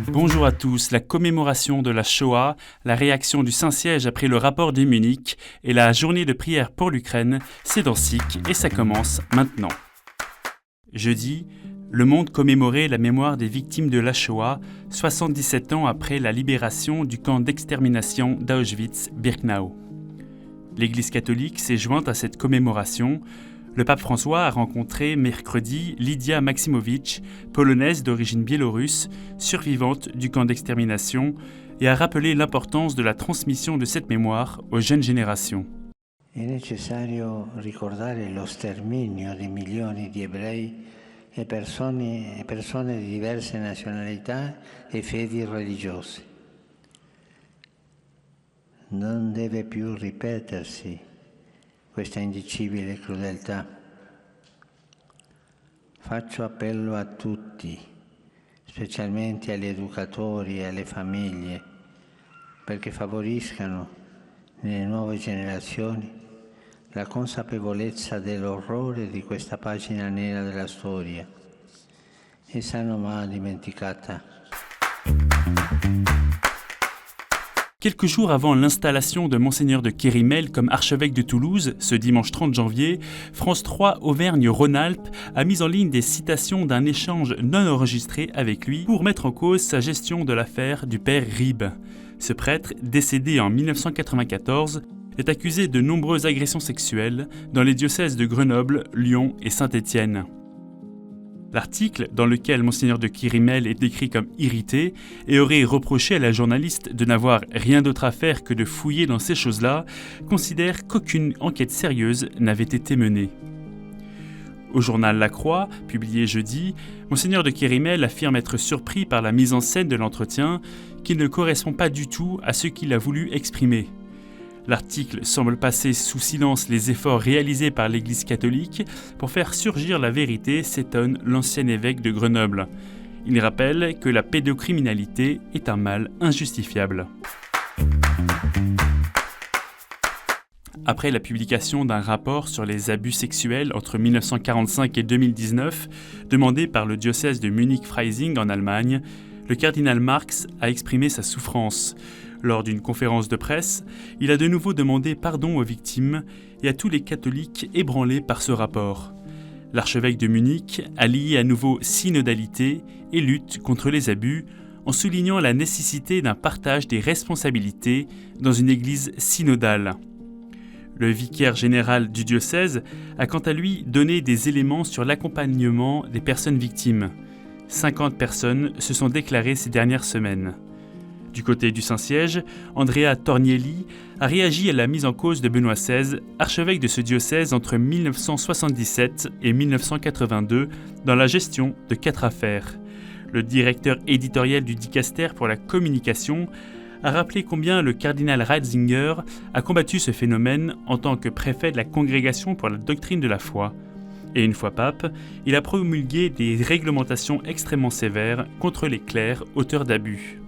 Bonjour à tous, la commémoration de la Shoah, la réaction du Saint-Siège après le rapport de Munich et la journée de prière pour l'Ukraine, c'est dans SIC et ça commence maintenant. Jeudi, le monde commémorait la mémoire des victimes de la Shoah, 77 ans après la libération du camp d'extermination d'Auschwitz-Birkenau. L'Église catholique s'est jointe à cette commémoration. Le pape François a rencontré mercredi Lidia Maximowicz, polonaise d'origine biélorusse, survivante du camp d'extermination, et a rappelé l'importance de la transmission de cette mémoire aux jeunes générations. È necessario ricordare lo sterminio di milioni di ebrei e persone di diverse nazionalità e fedi religiose. Non deve più ripetersi questa indicibile crudeltà. Faccio appello a tutti, specialmente agli educatori e alle famiglie, perché favoriscano nelle nuove generazioni la consapevolezza dell'orrore di questa pagina nera della storia. Essa non va dimenticata. Quelques jours avant l'installation de Monseigneur de Kérimel comme archevêque de Toulouse, ce dimanche 30 janvier, France 3 Auvergne-Rhône-Alpes a mis en ligne des citations d'un échange non enregistré avec lui pour mettre en cause sa gestion de l'affaire du père Rib. Ce prêtre, décédé en 1994, est accusé de nombreuses agressions sexuelles dans les diocèses de Grenoble, Lyon et Saint-Étienne. L'article, dans lequel Monseigneur de Kérimel est décrit comme irrité et aurait reproché à la journaliste de n'avoir rien d'autre à faire que de fouiller dans ces choses-là, considère qu'aucune enquête sérieuse n'avait été menée. Au journal La Croix, publié jeudi, Monseigneur de Kérimel affirme être surpris par la mise en scène de l'entretien qui ne correspond pas du tout à ce qu'il a voulu exprimer. L'article semble passer sous silence les efforts réalisés par l'Église catholique pour faire surgir la vérité, s'étonne l'ancien évêque de Grenoble. Il rappelle que la pédocriminalité est un mal injustifiable. Après la publication d'un rapport sur les abus sexuels entre 1945 et 2019, demandé par le diocèse de Munich-Freising en Allemagne, le cardinal Marx a exprimé sa souffrance. Lors d'une conférence de presse, il a de nouveau demandé pardon aux victimes et à tous les catholiques ébranlés par ce rapport. L'archevêque de Munich a lié à nouveau synodalité et lutte contre les abus en soulignant la nécessité d'un partage des responsabilités dans une église synodale. Le vicaire général du diocèse a quant à lui donné des éléments sur l'accompagnement des personnes victimes. 50 personnes se sont déclarées ces dernières semaines. Du côté du Saint-Siège, Andrea Tornielli a réagi à la mise en cause de Benoît XVI, archevêque de ce diocèse entre 1977 et 1982, dans la gestion de 4 affaires. Le directeur éditorial du Dicaster pour la communication a rappelé combien le cardinal Ratzinger a combattu ce phénomène en tant que préfet de la Congrégation pour la doctrine de la foi. Et une fois pape, il a promulgué des réglementations extrêmement sévères contre les clercs auteurs d'abus.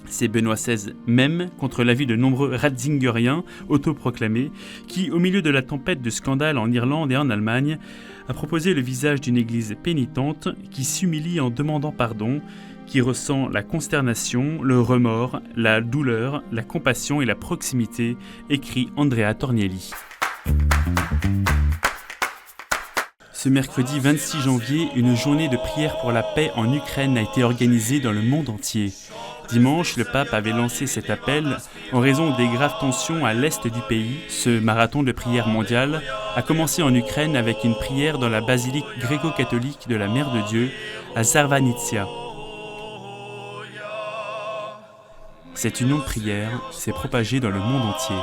C'est Benoît XVI même, contre l'avis de nombreux Ratzingeriens autoproclamés, qui, au milieu de la tempête de scandales en Irlande et en Allemagne, a proposé le visage d'une église pénitente qui s'humilie en demandant pardon, qui ressent la consternation, le remords, la douleur, la compassion et la proximité, écrit Andrea Tornielli. Ce mercredi 26 janvier, une journée de prière pour la paix en Ukraine a été organisée dans le monde entier. Dimanche, le pape avait lancé cet appel en raison des graves tensions à l'est du pays. Ce marathon de prière mondiale a commencé en Ukraine avec une prière dans la basilique gréco-catholique de la Mère de Dieu à Zarvanitsia. Cette union de prière s'est propagée dans le monde entier.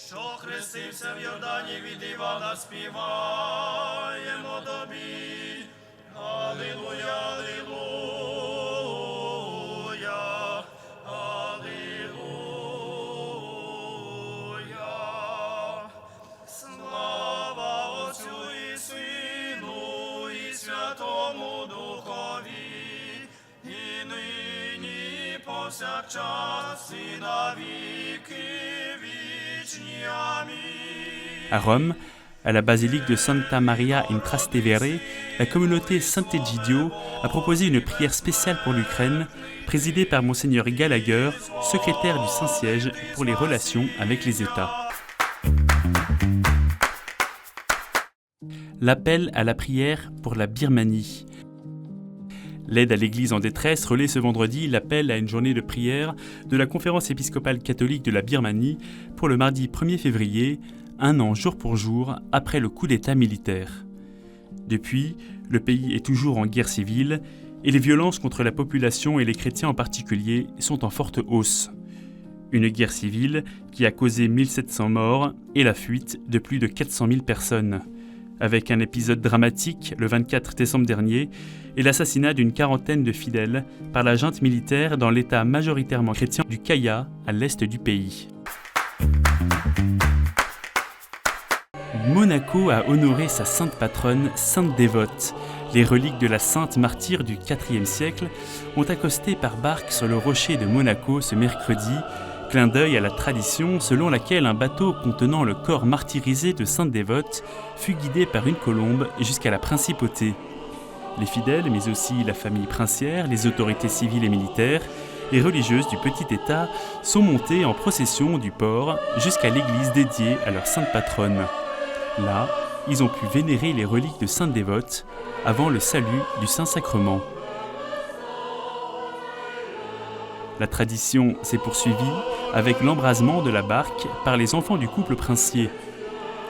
Що хрестився в Йордані, від Івана співаємо тобі. Алілуя, алілуя, алілуя. Слава Отцю і Сину, і Святому Духові, і нині, і À Rome, à la basilique de Santa Maria in Trastevere, la communauté Sant'Egidio a proposé une prière spéciale pour l'Ukraine, présidée par Monseigneur Gallagher, secrétaire du Saint-Siège pour les relations avec les États. L'appel à la prière pour la Birmanie. L'aide à l'Église en détresse relaie ce vendredi l'appel à une journée de prière de la Conférence épiscopale catholique de la Birmanie pour le mardi 1er février, un an jour pour jour après le coup d'État militaire. Depuis, le pays est toujours en guerre civile et les violences contre la population et les chrétiens en particulier sont en forte hausse. Une guerre civile qui a causé 1700 morts et la fuite de plus de 400 000 personnes, avec un épisode dramatique le 24 décembre dernier et l'assassinat d'une quarantaine de fidèles par la junte militaire dans l'état majoritairement chrétien du Kaya, à l'est du pays. Monaco a honoré sa sainte patronne, Sainte Dévote. Les reliques de la sainte martyre du IVe siècle ont accosté par barque sur le rocher de Monaco ce mercredi, clin d'œil à la tradition selon laquelle un bateau contenant le corps martyrisé de Sainte Dévote fut guidé par une colombe jusqu'à la principauté. Les fidèles, mais aussi la famille princière, les autorités civiles et militaires, et religieuses du petit État sont montés en procession du port jusqu'à l'église dédiée à leur sainte patronne. Là, ils ont pu vénérer les reliques de Sainte Dévote avant le salut du Saint-Sacrement. La tradition s'est poursuivie avec l'embrasement de la barque par les enfants du couple princier.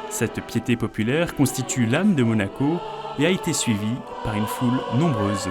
Cette piété populaire constitue l'âme de Monaco et a été suivie par une foule nombreuse.